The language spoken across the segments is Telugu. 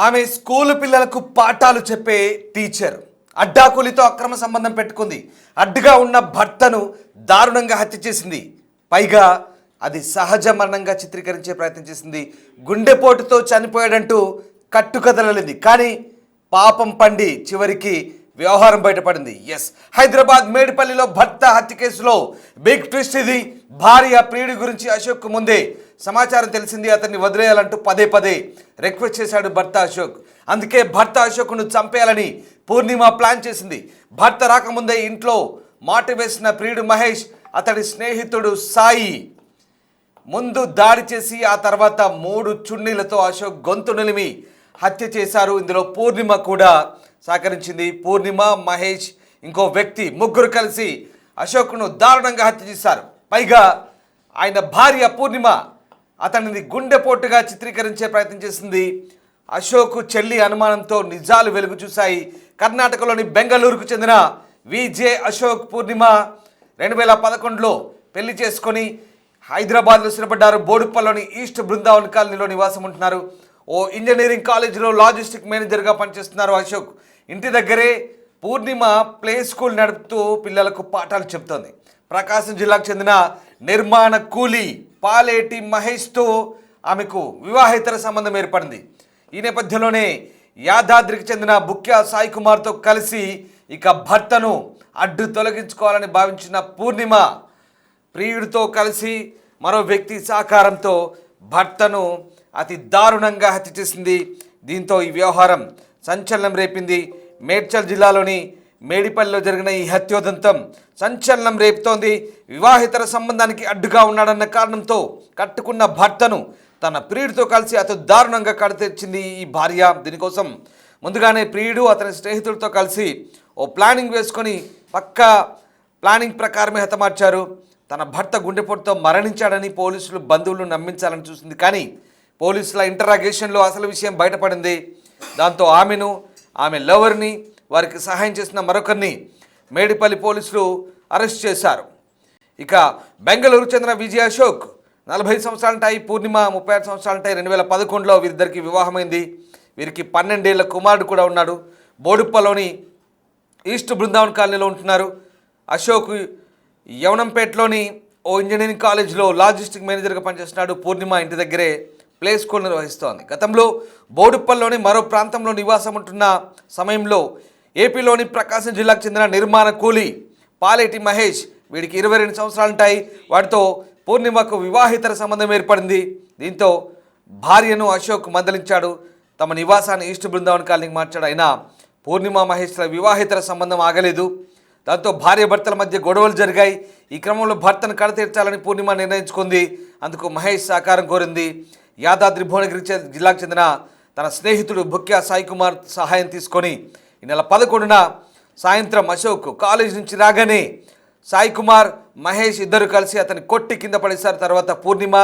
ఆమె స్కూలు పిల్లలకు పాఠాలు చెప్పే టీచర్ అడ్డాకూలితో అక్రమ సంబంధం పెట్టుకుంది. అడ్డుగా ఉన్న భర్తను దారుణంగా హత్య చేసింది. పైగా అది సహజ మరణంగా చిత్రీకరించే ప్రయత్నం చేసింది. గుండెపోటుతో చనిపోయాడంటూ కట్టుకథలలింది. కానీ పాపం పండి చివరికి వ్యవహారం బయటపడింది. ఎస్, హైదరాబాద్ మేడిపల్లిలో భర్త హత్య కేసులో బిగ్ ట్విస్ట్ ఇది. భార్య ప్రియుడి గురించి అశోక్ ముందే సమాచారం తెలిసింది. అతన్ని వదిలేయాలంటూ పదే పదే రిక్వెస్ట్ చేశాడు భర్త అశోక్. అందుకే భర్త అశోక్ను చంపేయాలని పూర్ణిమ ప్లాన్ చేసింది. భర్త రాకముందే ఇంట్లో మాట వేసిన ప్రియుడు మహేష్, అతడి స్నేహితుడు సాయి ముందు దాడి చేసి ఆ తర్వాత 3 చున్నీలతో అశోక్ గొంతు నిలిమి హత్య చేశారు. ఇందులో పూర్ణిమ కూడా సహకరించింది. పూర్ణిమ, మహేష్, ఇంకో వ్యక్తి ముగ్గురు కలిసి అశోక్ను దారుణంగా హత్య చేశారు. పైగా ఆయన భార్య పూర్ణిమ అతనిని గుండెపోటుగా చిత్రీకరించే ప్రయత్నం చేసింది. అశోక్ చెల్లి అనుమానంతో నిజాలు వెలుగు చూశాయి. కర్ణాటకలోని బెంగళూరుకు చెందిన విజే అశోక్ పూర్ణిమ 2011లో పెళ్లి చేసుకొని హైదరాబాద్లో స్థిరపడ్డారు. బోడుప్పల్లోని ఈస్ట్ బృందావన్ కాలనీలో నివాసం ఉంటున్నారు. ఓ ఇంజనీరింగ్ కాలేజీలో లాజిస్టిక్ మేనేజర్గా పనిచేస్తున్నారు అశోక్. ఇంటి దగ్గరే పూర్ణిమ ప్లే స్కూల్ నడుపుతూ పిల్లలకు పాఠాలు చెప్తోంది. ప్రకాశం జిల్లాకు చెందిన నిర్మాణ కూలీ పాలేటి మహేష్తో ఆమెకు వివాహేతర సంబంధం ఏర్పడింది. ఈ నేపథ్యంలోనే యాదాద్రికి చెందిన బుక్యా సాయి కుమార్తో కలిసి ఇక భర్తను అడ్డు తొలగించుకోవాలని భావించిన పూర్ణిమ ప్రియుడితో కలిసి మరో వ్యక్తి సహకారంతో భర్తను అతి దారుణంగా హత్య చేసింది. దీంతో ఈ వ్యవహారం సంచలనం రేపింది. మేడ్చల్ జిల్లాలోని మేడిపల్లిలో జరిగిన ఈ హత్యోదంతం సంచలనం రేపుతోంది. వివాహితర సంబంధానికి అడ్డుగా ఉన్నాడన్న కారణంతో కట్టుకున్న భర్తను తన ప్రియుడితో కలిసి అతి దారుణంగా కడతెచ్చింది ఈ భార్య. దీనికోసం ముందుగానే ప్రియుడు అతని స్నేహితులతో కలిసి ఓ ప్లానింగ్ వేసుకొని పక్కా ప్లానింగ్ ప్రకారమే హతమార్చారు. తన భర్త గుండెపోటుతో మరణించాడని పోలీసులు బంధువులను నమ్మించాలని చూసింది. కానీ పోలీసుల ఇంటరాగేషన్లో అసలు విషయం బయటపడింది. దాంతో ఆమెను, ఆమె లవర్ని, వారికి సహాయం చేసిన మరొకరిని మేడిపల్లి పోలీసులు అరెస్ట్ చేశారు. ఇక బెంగళూరు చెందిన విజయ్ అశోక్ 40 సంవత్సరాలుంటాయి. పూర్ణిమ 36 సంవత్సరాలుంటాయి. 2011లో వీరిద్దరికి వివాహమైంది. వీరికి 12 ఏళ్ల కుమారుడు కూడా ఉన్నాడు. బోడుప్పలోని ఈస్ట్ బృందావన్ కాలనీలో ఉంటున్నారు. అశోక్ యవనంపేటలోని ఓ ఇంజనీరింగ్ కాలేజ్లో లాజిస్టిక్ మేనేజర్గా పనిచేస్తున్నాడు. పూర్ణిమ ఇంటి దగ్గరే ప్లే స్కూల్ నిర్వహిస్తోంది. గతంలో బోడుప్పల్లోని మరో ప్రాంతంలో నివాసం ఉంటున్న సమయంలో ఏపీలోని ప్రకాశం జిల్లాకు చెందిన నిర్మాణ కూలీ పాలేటి మహేష్, వీడికి 22 సంవత్సరాలుంటాయి. వాటితో పూర్ణిమకు వివాహితర సంబంధం ఏర్పడింది. దీంతో భార్యను అశోక్ మందలించాడు. తమ నివాసాన్ని ఈస్ట్ బృందావన్ కాలనీకి మార్చాడు. అయినా పూర్ణిమ మహేష్ల వివాహితర సంబంధం ఆగలేదు. దాంతో భార్య భర్తల మధ్య గొడవలు జరిగాయి. ఈ క్రమంలో భర్తను కడతీర్చాలని పూర్ణిమ నిర్ణయించుకుంది. అందుకు మహేష్ సహకారం కోరింది. యాదాద్రి భువనగిరి జిల్లాకు చెందిన తన స్నేహితుడు బుక్యా సాయి కుమార్ సహాయం తీసుకొని ఈ నెల 11న సాయంత్రం అశోక్ కాలేజ్ నుంచి రాగానే సాయి కుమార్, మహేష్ ఇద్దరు కలిసి అతన్ని కొట్టి కింద పడేశారు. తర్వాత పూర్ణిమ,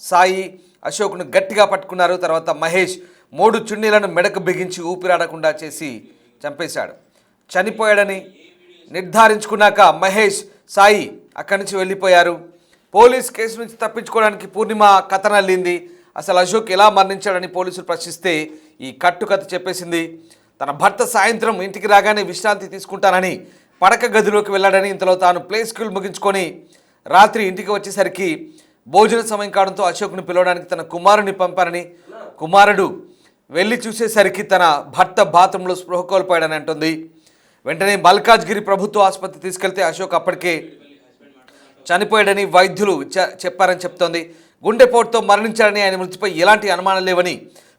సాయి అశోక్ను గట్టిగా పట్టుకున్నారు. తర్వాత మహేష్ 3 చున్నీలను మెడకు బిగించి ఊపిరాడకుండా చేసి చంపేశాడు. చనిపోయాడని నిర్ధారించుకున్నాక మహేష్, సాయి అక్కడి నుంచి వెళ్ళిపోయారు. పోలీస్ కేసు నుంచి తప్పించుకోవడానికి పూర్ణిమ కథనల్లింది. అసలు అశోక్ ఎలా మరణించాడని పోలీసులు ప్రశ్నిస్తే ఈ కట్టుకథ చెప్పేసింది. తన భర్త సాయంత్రం ఇంటికి రాగానే విశ్రాంతి తీసుకుంటానని పడక గదిలోకి వెళ్ళాడని, ఇంతలో తాను ప్లే స్కూల్ ముగించుకొని రాత్రి ఇంటికి వచ్చేసరికి భోజన సమయం కావడంతో అశోక్ను పిలవడానికి తన కుమారుని పంపానని, కుమారుడు వెళ్ళి చూసేసరికి తన భర్త బాత్రూంలో స్పృహ కోల్పోయాడని అంటుంది. వెంటనే మల్కాజ్గిరి ప్రభుత్వ ఆసుపత్రి తీసుకెళ్తే అశోక్ అప్పటికే చనిపోయాడని వైద్యులు చెప్పారని చెప్తోంది. గుండెపోటుతో మరణించాడని, ఆయన మృతిపై ఎలాంటి అనుమానం లేవని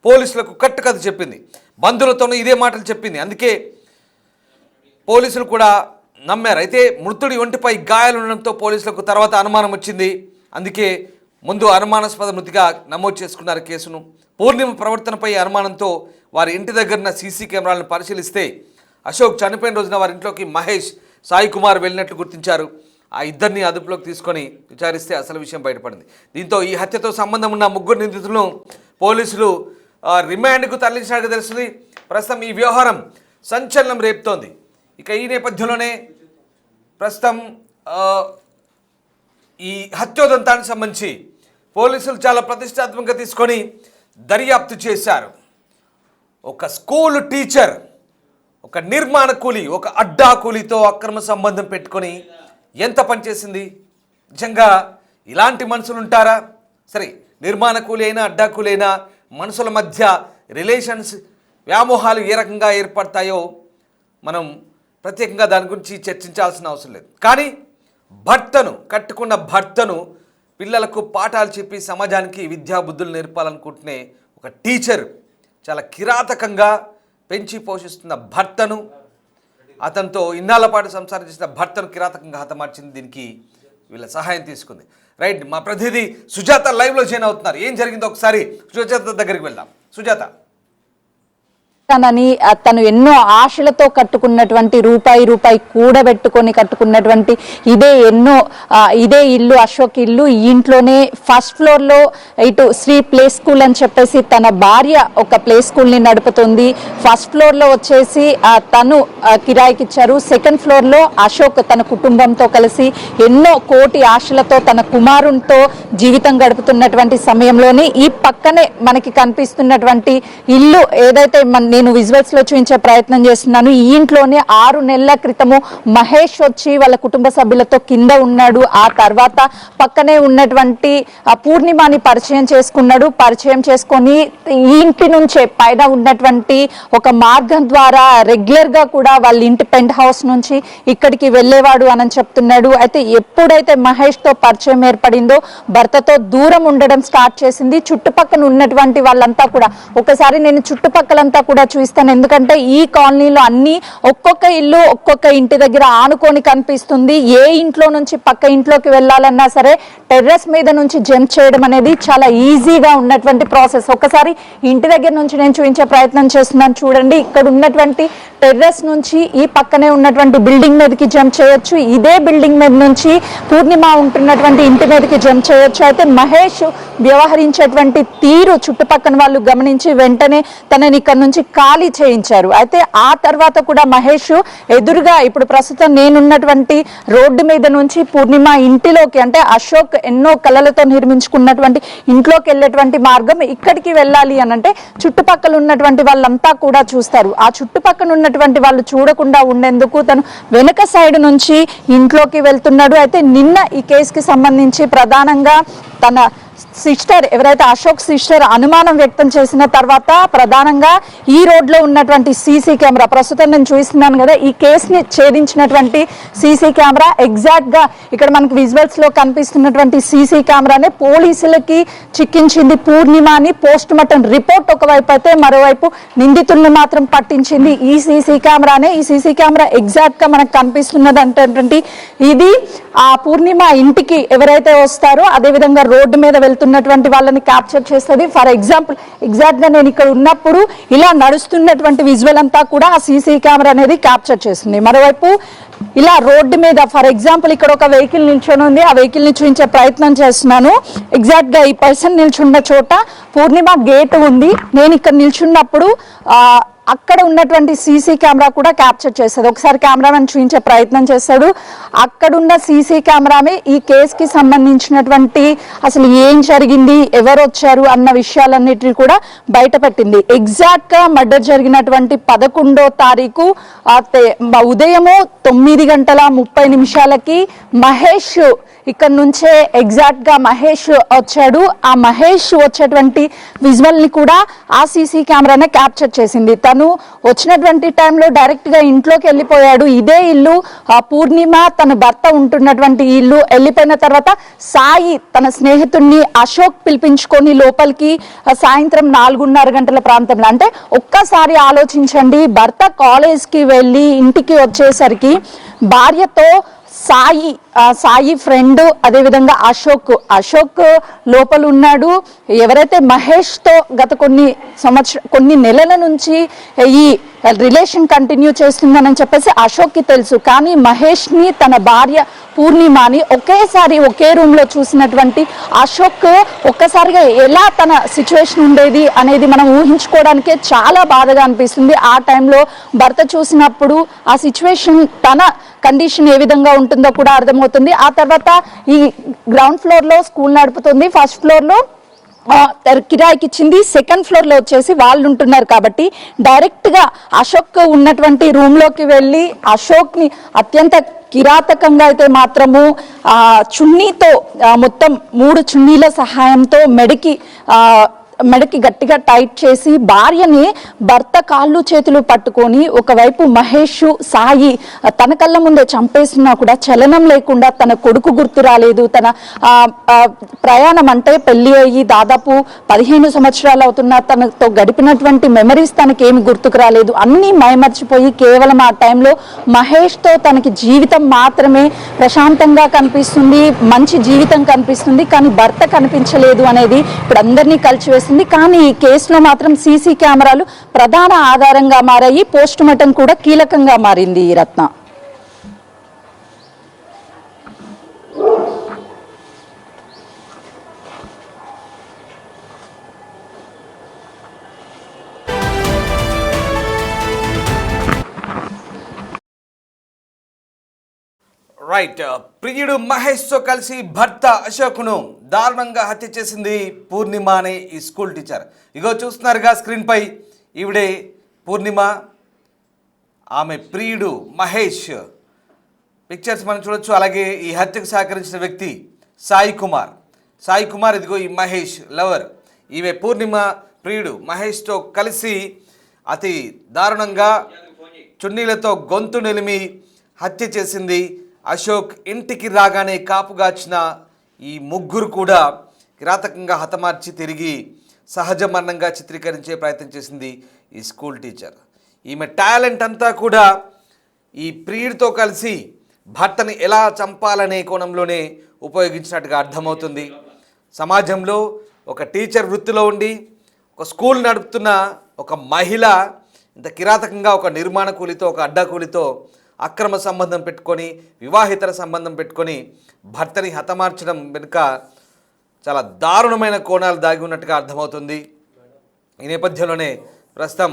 పోలీసులకు కట్టుకథ చెప్పింది. బంధువులతోనూ ఇదే మాటలు చెప్పింది. అందుకే పోలీసులు కూడా నమ్మారు. అయితే మృతుడి ఒంటిపై గాయాలు ఉండడంతో పోలీసులకు తర్వాత అనుమానం వచ్చింది. అందుకే ముందు అనుమానాస్పద మృతిగా నమోదు చేసుకున్నారు కేసును. పూర్ణిమ ప్రవర్తనపై అనుమానంతో వారి ఇంటి దగ్గర సీసీ కెమెరాలను పరిశీలిస్తే అశోక్ చనిపోయిన రోజున వారి ఇంట్లోకి మహేష్, సాయి కుమార్ వెళ్ళినట్లు గుర్తించారు. ఆ ఇద్దరిని అదుపులోకి తీసుకొని విచారిస్తే అసలు విషయం బయటపడింది. దీంతో ఈ హత్యతో సంబంధం ఉన్న 3 నిందితులను పోలీసులు రిమాండ్కు తరలించినట్టు తెలిసింది. ప్రస్తుతం ఈ వ్యవహారం సంచలనం రేపుతోంది. ఇక ఈ నేపథ్యంలోనే ప్రస్తుతం ఈ హత్యోదంతానికి సంబంధించి పోలీసులు చాలా ప్రతిష్టాత్మకంగా తీసుకొని దర్యాప్తు చేశారు. ఒక స్కూల్ టీచర్, ఒక నిర్మాణ కూలి, ఒక అడ్డా కూలితో అక్రమ సంబంధం పెట్టుకొని ఎంత పనిచేసింది? నిజంగా ఇలాంటి మనుషులు ఉంటారా? సరే, నిర్మాణ కూలి అయినా అడ్డా కూలి అయినా మనుషుల మధ్య రిలేషన్స్, వ్యామోహాలు ఏ రకంగా ఏర్పడతాయో మనం ప్రత్యేకంగా దాని గురించి చర్చించాల్సిన అవసరం లేదు. కానీ కట్టుకున్న భర్తను పిల్లలకు పాఠాలు చెప్పి సమాజానికి విద్యాబుద్ధులు నేర్పాలనుకుంటునే ఒక టీచర్ చాలా కిరాతకంగా పెంచి పోషిస్తున్న భర్తను, అతనితో ఇన్నాళ్ల పాటు సంసారం చేసిన భర్తను కిరాతకంగా హతమార్చింది. దీనికి వీళ్ళ సహాయం తీసుకుంది. రైట్, మా ప్రతినిధి సుజాత లైవ్లో జాయిన్ అవుతున్నారు. ఏం జరిగిందో ఒకసారి సుజాత దగ్గరికి వెళ్దాం. సుజాత, తను ఎన్నో ఆశలతో కట్టుకున్నటువంటి రూపాయి కూడబెట్టుకొని కట్టుకున్నటువంటి ఇదే ఇల్లు, అశోక్ ఇల్లు. ఈ ఇంట్లోనే ఫస్ట్ ఫ్లోర్ లో ఇటు శ్రీ ప్లే స్కూల్ అని చెప్పేసి తన భార్య ఒక ప్లే స్కూల్ ని నడుపుతుంది. ఫస్ట్ ఫ్లోర్ లో వచ్చేసి తను కిరాయికి ఇచ్చారు. సెకండ్ ఫ్లోర్ లో అశోక్ తన కుటుంబంతో కలిసి ఎన్నో కోటి ఆశలతో తన కుమారునితో జీవితం గడుపుతున్నటువంటి సమయంలోనే ఈ పక్కనే మనకి కనిపిస్తున్నటువంటి ఇల్లు ఏదైతే నేను విజువల్స్ లో చూపించే ప్రయత్నం చేస్తున్నాను. ఈ ఇంట్లోనే 6 నెలల క్రితము మహేష్ వచ్చి వాళ్ళ కుటుంబ సభ్యులతో కింద ఉన్నాడు. ఆ తర్వాత పక్కనే ఉన్నటువంటి పూర్ణిమని పరిచయం చేసుకున్నాడు. పరిచయం చేసుకొని ఈ ఇంటి నుంచే పైన ఉన్నటువంటి ఒక మార్గం ద్వారా రెగ్యులర్ గా కూడా వాళ్ళ ఇంటి పెంట్ హౌస్ నుంచి ఇక్కడికి వెళ్ళేవాడు అని చెప్తున్నాడు. అయితే ఎప్పుడైతే మహేష్ తో పరిచయం ఏర్పడిందో భర్తతో దూరం ఉండడం స్టార్ట్ చేసింది. చుట్టుపక్కల ఉన్నటువంటి వాళ్ళంతా కూడా, ఒకసారి నేను చుట్టుపక్కలంతా కూడా చూస్తాను, ఎందుకంటే ఈ కాలనీలో అన్ని ఒక్కొక్క ఇల్లు ఒక్కొక్క ఇంటి దగ్గర ఆనుకొని కనిపిస్తుంది. ఏ ఇంట్లో నుంచి పక్క ఇంట్లోకి వెళ్ళాలన్నా సరే టెర్రస్ మీద నుంచి జంప్ చేయడం అనేది చాలా ఈజీగా ఉన్నటువంటి ప్రాసెస్. ఒకసారి ఇంటి దగ్గర నుంచి నేను చూపించే ప్రయత్నం చేస్తున్నాను. చూడండి, ఇక్కడ ఉన్నటువంటి టెర్రస్ నుంచి ఈ పక్కనే ఉన్నటువంటి బిల్డింగ్ మీదకి జంప్ చేయొచ్చు. ఇదే బిల్డింగ్ మీద నుంచి పూర్ణిమ ఉంటున్నటువంటి ఇంటి మీదకి జంప్ చేయొచ్చు. అయితే మహేష్ వ్యవహరించేటువంటి తీరు చుట్టుపక్కల వాళ్ళు గమనించి వెంటనే తనని ఇక్కడ నుంచి ఖాళీ చేయించారు. అయితే ఆ తర్వాత కూడా మహేష్ ఎదురుగా ఇప్పుడు ప్రస్తుతం నేనున్నటువంటి రోడ్డు మీద నుంచి పూర్ణిమ ఇంటిలోకి, అంటే అశోక్ ఎన్నో కళలతో నిర్మించుకున్నటువంటి ఇంట్లోకి వెళ్ళేటువంటి మార్గం ఇక్కడికి వెళ్ళాలి అని అంటే చుట్టుపక్కల ఉన్నటువంటి వాళ్ళంతా కూడా చూస్తారు. ఆ చుట్టుపక్కల ఉన్నటువంటి వాళ్ళు చూడకుండా ఉండేందుకు తను వెనుక సైడ్ నుంచి ఇంట్లోకి వెళ్తున్నాడు. అయితే నిన్న ఈ కేసుకి సంబంధించి ప్రధానంగా తన సిస్టర్, ఎవరైతే అశోక్ సిస్టర్ అనుమానం వ్యక్తం చేసిన తర్వాత ప్రధానంగా ఈ రోడ్లో ఉన్నటువంటి సీసీ కెమెరా, ప్రస్తుతం నేను చూస్తున్నాను కదా, ఈ కేసుని ఛేదించినటువంటి సీసీ కెమెరా ఎగ్జాక్ట్ గా ఇక్కడ మనకు విజువల్స్ లో కనిపిస్తున్నటువంటి సీసీ కెమెరానే పోలీసులకి చిక్కించింది పూర్ణిమ అని పోస్ట్ మార్టం రిపోర్ట్ ఒకవైపు అయితే, మరోవైపు నిందితుల్ని మాత్రం పట్టించింది ఈ సీసీ కెమెరానే. ఈ సీసీ కెమెరా ఎగ్జాక్ట్ గా మనకు కనిపిస్తున్నది అంటే ఇది ఆ పూర్ణిమ ఇంటికి ఎవరైతే వస్తారో అదేవిధంగా రోడ్డు మీద వెళ్తున్నటువంటి వాళ్ళని క్యాప్చర్ చేస్తుంది. ఫర్ ఎగ్జాంపుల్ ఎగ్జాక్ట్ గా నేను ఇక్కడ ఉన్నప్పుడు ఇలా నడుస్తున్నటువంటి విజువల్ అంతా కూడా ఆ సీసీ కెమెరా అనేది క్యాప్చర్ చేస్తుంది. మరోవైపు ఇలా రోడ్డు మీద ఫర్ ఎగ్జాంపుల్ ఇక్కడ ఒక వెహికల్ నిల్చొని ఉంది. ఆ వెహికల్ ని చూపించే ప్రయత్నం చేస్తున్నాను. ఎగ్జాక్ట్ గా ఈ పర్సన్ నిల్చున్న చోట పూర్ణిమ గేట్ ఉంది. నేను ఇక్కడ నిల్చున్నప్పుడు అక్కడ ఉన్నటువంటి సీసీ కెమెరా కూడా క్యాప్చర్ చేస్తుంది. ఒకసారి కెమెరామెన్ చూపించే ప్రయత్నం చేస్తాడు. అక్కడున్న సీసీ కెమెరామే ఈ కేసుకి సంబంధించినటువంటి అసలు ఏం జరిగింది, ఎవరు వచ్చారు అన్న విషయాలన్నిటిని కూడా బయటపెట్టింది. ఎగ్జాక్ట్ గా మర్డర్ జరిగినటువంటి 11వ తారీఖు ఉదయము 9:30 మహేష్ ఇక్కడ నుంచే ఎగ్జాక్ట్ గా మహేష్ వచ్చాడు. ఆ మహేష్ వచ్చేటువంటి విజువల్ ని కూడా ఆ సీసీ కెమెరానే క్యాప్చర్ చేసింది. తను వచ్చినటువంటి టైంలో డైరెక్ట్ గా ఇంట్లోకి వెళ్ళిపోయాడు. ఇదే ఇల్లు పూర్ణిమ తన భర్త ఉంటున్నటువంటి ఇల్లు. వెళ్ళిపోయిన తర్వాత సాయి తన స్నేహితుడిని అశోక్ పిలిపించుకొని లోపలికి సాయంత్రం 4:30 ప్రాంతంలో, అంటే ఒక్కసారి ఆలోచించండి, భర్త కాలేజ్ కి వెళ్ళి ఇంటికి వచ్చేసరికి భార్యతో సాయి ఫ్రెండ్ అదేవిధంగా అశోక్ లోపల ఉన్నాడు. ఎవరైతే మహేష్ తో గత కొన్ని నెలల నుంచి ఈ రిలేషన్ కంటిన్యూ చేస్తుందని చెప్పేసి అశోక్ కి తెలుసు. కానీ మహేష్ ని తన భార్య పూర్ణిమని ఒకేసారి ఒకే రూమ్ లో చూసినటువంటి అశోక్ ఒక్కసారిగా ఎలా తన సిచ్యువేషన్ ఉండేది అనేది మనం ఊహించుకోవడానికే చాలా బాధగా అనిపిస్తుంది. ఆ టైంలో భర్త చూసినప్పుడు ఆ సిచ్యువేషన్, తన కండిషన్ ఏ విధంగా ఉంటుందో కూడా అర్థమవుతుంది. ఆ తర్వాత ఈ గ్రౌండ్ ఫ్లోర్ లో స్కూల్ నడుపుతుంది. ఫస్ట్ ఫ్లోర్ లో కిరాయికి ఇచ్చింది. సెకండ్ ఫ్లోర్ లో వచ్చేసి వాళ్ళు ఉంటున్నారు కాబట్టి డైరెక్ట్ గా అశోక్ ఉన్నటువంటి రూమ్ లోకి వెళ్ళి అశోక్ ని అత్యంత కిరాతకంగా అయితే మాత్రము చున్నీతో మొత్తం 3 చున్నీల సహాయంతో మెడకి గట్టిగా టైట్ చేసి భార్యని భర్త కాళ్ళు చేతులు పట్టుకొని ఒకవైపు మహేష్ సాయి తన కళ్ళ ముందే చంపేసినా కూడా చలనం లేకుండా తన కొడుకు గుర్తు రాలేదు. తన ప్రయాణం అంటే పెళ్లి అయ్యి దాదాపు 15 సంవత్సరాలు అవుతున్నా తనతో గడిపినటువంటి మెమరీస్ తనకేమి గుర్తుకు రాలేదు. అన్నీ మైమర్చిపోయి కేవలం ఆ టైంలో మహేష్తో తనకి జీవితం మాత్రమే ప్రశాంతంగా కనిపిస్తుంది, మంచి జీవితం కనిపిస్తుంది, కానీ భర్త కనిపించలేదు అనేది ఇప్పుడు అందరినీ కలిసివేస్తుంది. కానీ ఈ కేసులో మాత్రం సీసీ కెమెరాలు ప్రధాన ఆధారంగా మారాయి. పోస్ట్ మార్టం కూడా కీలకంగా మారింది. ఈ రత్న రైట్, ప్రియుడు మహేష్తో కలిసి భర్త అశోక్ను దారుణంగా హత్య చేసింది పూర్ణిమ అనే ఈ స్కూల్ టీచర్. ఇగో చూస్తున్నారుగా స్క్రీన్పై, ఈవిడే పూర్ణిమ, ఆమె ప్రియుడు మహేష్. పిక్చర్స్ మనం చూడొచ్చు. అలాగే ఈ హత్యకు సహకరించిన వ్యక్తి సాయి కుమార్, ఇదిగో ఈ మహేష్ లవర్. ఈమె పూర్ణిమ ప్రియుడు మహేష్తో కలిసి అతి దారుణంగా చున్నీలతో గొంతు నిలిమి హత్య చేసింది. అశోక్ ఇంటికి రాగానే కాపుగాచిన ఈ ముగ్గురు కూడా కిరాతకంగా హతమార్చి తిరిగి సహజ మరణంగా చిత్రీకరించే ప్రయత్నం చేసింది ఈ స్కూల్ టీచర్. ఈమె టాలెంట్ అంతా కూడా ఈ ప్రియుడితో కలిసి భర్తని ఎలా చంపాలనే కోణంలోనే ఉపయోగించినట్టుగా అర్థమవుతుంది. సమాజంలో ఒక టీచర్ వృత్తిలో ఉండి ఒక స్కూల్ నడుపుతున్న ఒక మహిళ ఇంత కిరాతకంగా ఒక నిర్మాణ కూలితో, ఒక అడ్డా కూలితో అక్రమ సంబంధం పెట్టుకొని, వివాహితర సంబంధం పెట్టుకొని భర్తని హతమార్చడం వెనుక చాలా దారుణమైన కోణాలు దాగి ఉన్నట్టుగా అర్థమవుతుంది. ఈ నేపథ్యంలోనే ప్రస్తుతం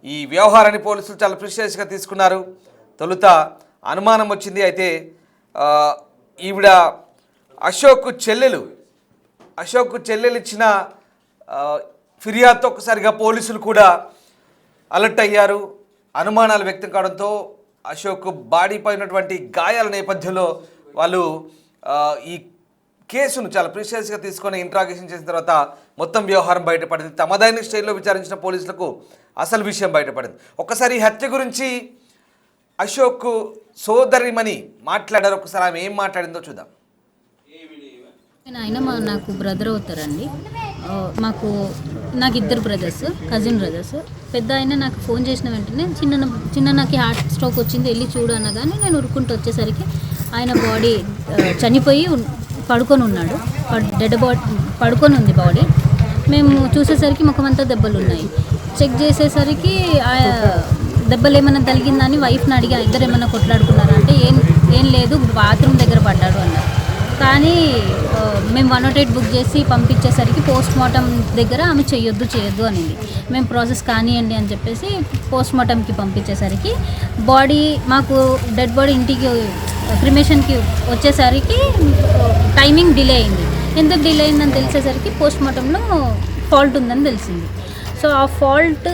ఈ వ్యవహారాన్ని పోలీసులు చాలా ప్రిసీరియస్గా తీసుకున్నారు. తొలుత అనుమానం వచ్చింది. అయితే ఈవిడ అశోక్ చెల్లెలు ఇచ్చిన ఫిర్యాదుతో ఒక్కసారిగా పోలీసులు కూడా అలర్ట్ అయ్యారు. అనుమానాలు వ్యక్తం కావడంతో అశోక్ బాడీ పైనటువంటి గాయాల నేపథ్యంలో వాళ్ళు ఈ కేసును చాలా ప్రిసీరియస్గా తీసుకొని ఇంట్రాగేషన్ చేసిన తర్వాత మొత్తం వ్యవహారం బయటపడింది. తమదైన స్టైల్లో విచారించిన పోలీసులకు అసలు విషయం బయటపడింది. ఒక్కసారి ఈ హత్య గురించి అశోక్ సోదరిమణి మాట్లాడారు. ఒకసారి ఆమె ఏం మాట్లాడిందో చూద్దాం. ఆయన నాకు బ్రదర్ అవుతారండి. నాకు 2 బ్రదర్స్, కజిన్ బ్రదర్స్. పెద్ద ఆయన నాకు ఫోన్ చేసిన వెంటనే చిన్న నాకు హార్ట్ స్ట్రోక్ వచ్చింది, వెళ్ళి చూడు అనగానే నేను ఉరుక్కుంటూ వచ్చేసరికి ఆయన బాడీ చనిపోయి పడుకొని ఉన్నాడు. డెడ్ బాడీ పడుకొని ఉంది బాడీ. మేము చూసేసరికి ముఖమంతా దెబ్బలు ఉన్నాయి. చెక్ చేసేసరికి దెబ్బలు ఏమైనా తగిలిందని వైఫ్ని అడిగా, ఇద్దరు ఏమైనా కొట్లాడుకున్నారా అంటే ఏం లేదు, బాత్రూమ్ దగ్గర పడ్డాడు అన్నారు. కానీ మేము 108 బుక్ చేసి పంపించేసరికి పోస్ట్ మార్టం దగ్గర ఆమె చేయొద్దు అనింది. మేము ప్రాసెస్ కానివ్వండి అని చెప్పేసి పోస్ట్ మార్టంకి పంపించేసరికి మాకు డెడ్ బాడీ ఇంటికి క్రిమేషన్కి వచ్చేసరికి టైమింగ్ డిలే అయింది. ఎందుకు డిలే అయిందని తెలిసేసరికి పోస్ట్ మార్టంలో ఫాల్ట్ ఉందని తెలిసింది. సో ఆ ఫాల్ట్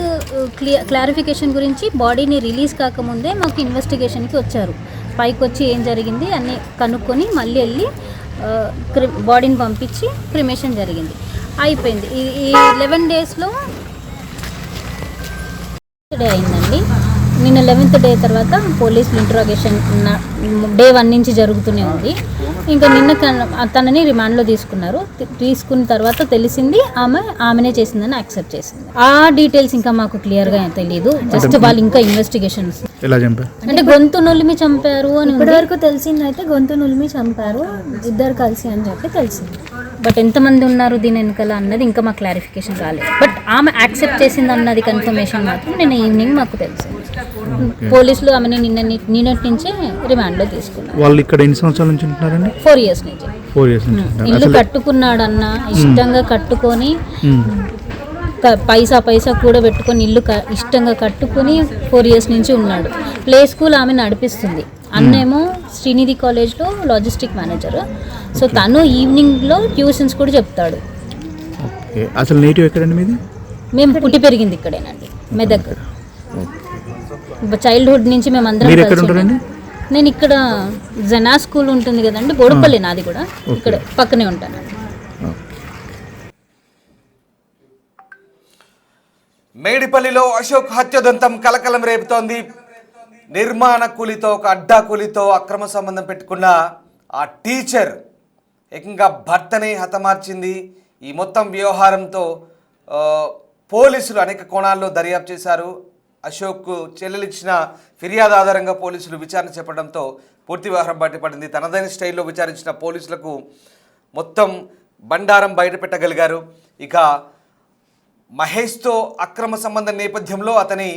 క్లారిఫికేషన్ గురించి బాడీని రిలీజ్ కాకముందే మాకు ఇన్వెస్టిగేషన్కి వచ్చారు. పైకి వచ్చి ఏం జరిగింది అన్నీ కనుక్కొని మళ్ళీ వెళ్ళి బాడీని పంపించి క్రిమేషన్ జరిగింది, అయిపోయింది. ఈ 11 డేస్లో డే అయిందండి. నిన్న 11th డే తర్వాత పోలీసులు ఇంట్రాగేషన్ డే 1 నుంచి జరుగుతూనే ఉంది. ఇంకా నిన్న తనని రిమాండ్లో తీసుకున్న తర్వాత తెలిసింది ఆమెనే చేసిందని యాక్సెప్ట్ చేసింది. ఆ డీటెయిల్స్ ఇంకా మాకు క్లియర్గా తెలియదు. జస్ట్ వాళ్ళు ఇంకా ఇన్వెస్టిగేషన్స్ అంటే గొంతు నులిమి చంపారు అని ఇప్పటివరకు తెలిసింది. అయితే గొంతు నులిమి చంపారు ఇద్దరు కలిసి అని చెప్పి తెలిసింది. బట్ ఎంతమంది ఉన్నారు దీని వెనకాల అన్నది ఇంకా మాకు క్లారిఫికేషన్ రాలేదు. బట్ ఆమె యాక్సెప్ట్ చేసింది అన్నది కన్ఫర్మేషన్ మాత్రం నిన్న ఈవినింగ్ మాకు తెలిసింది. పోలీసులు ఆమెని నిన్నటి నుంచే రిమాండ్లో తీసుకున్నారు. వాళ్ళు ఇక్కడ ఎన్ని సంవత్సరాల నుంచి ఉంటున్నారండి? 4 years నుంచి. 4 years నుంచి. ఇల్లు కట్టుకున్నాడన్న ఇష్టంగా కట్టుకొని పైసా కూడా పెట్టుకొని ఇల్లు ఇష్టంగా కట్టుకుని 4 years నుంచి ఉన్నాడు. ప్లే స్కూల్ ఆమె నడిపిస్తుంది. అన్నేమో శ్రీనిధి కాలేజ్లో లాజిస్టిక్ మేనేజర్. సో తను ఈవినింగ్లో ట్యూషన్స్ కూడా చెప్తాడు. ఓకే. అసలు నేటివ్ ఎక్కడండి మీది? మేము పుట్టి పెరిగింది ఇక్కడేనండి, మెదక్. చైల్డ్హుడ్ నుంచి మేము అందరం మీరు ఎక్కడ కలిసి ఉంటారండి? ఉన్నాం. నేను ఇక్కడ జనా స్కూల్ ఉంటుంది కదండి, బోడుపల్లి నాది కూడా, ఇక్కడ పక్కనే ఉంటానండి. మేడిపల్లిలో అశోక్ హత్యోదంతం కలకలం రేపుతోంది. నిర్మాణ కూలితో ఒక అడ్డా కూలితో అక్రమ సంబంధం పెట్టుకున్న ఆ టీచర్ ఏకంగా భర్తని హతమార్చింది. ఈ మొత్తం వ్యవహారంతో పోలీసులు అనేక కోణాల్లో దర్యాప్తు చేశారు. అశోక్ చెల్లెలిచ్చిన ఫిర్యాదు ఆధారంగా పోలీసులు విచారణ చేపట్టడంతో పూర్తి వ్యవహారం బయటపడింది. తనదైన స్టైల్లో విచారించిన పోలీసులకు మొత్తం బండారం బయటపెట్టగలిగారు. ఇక మహేష్తో అక్రమ సంబంధం నేపథ్యంలో అతని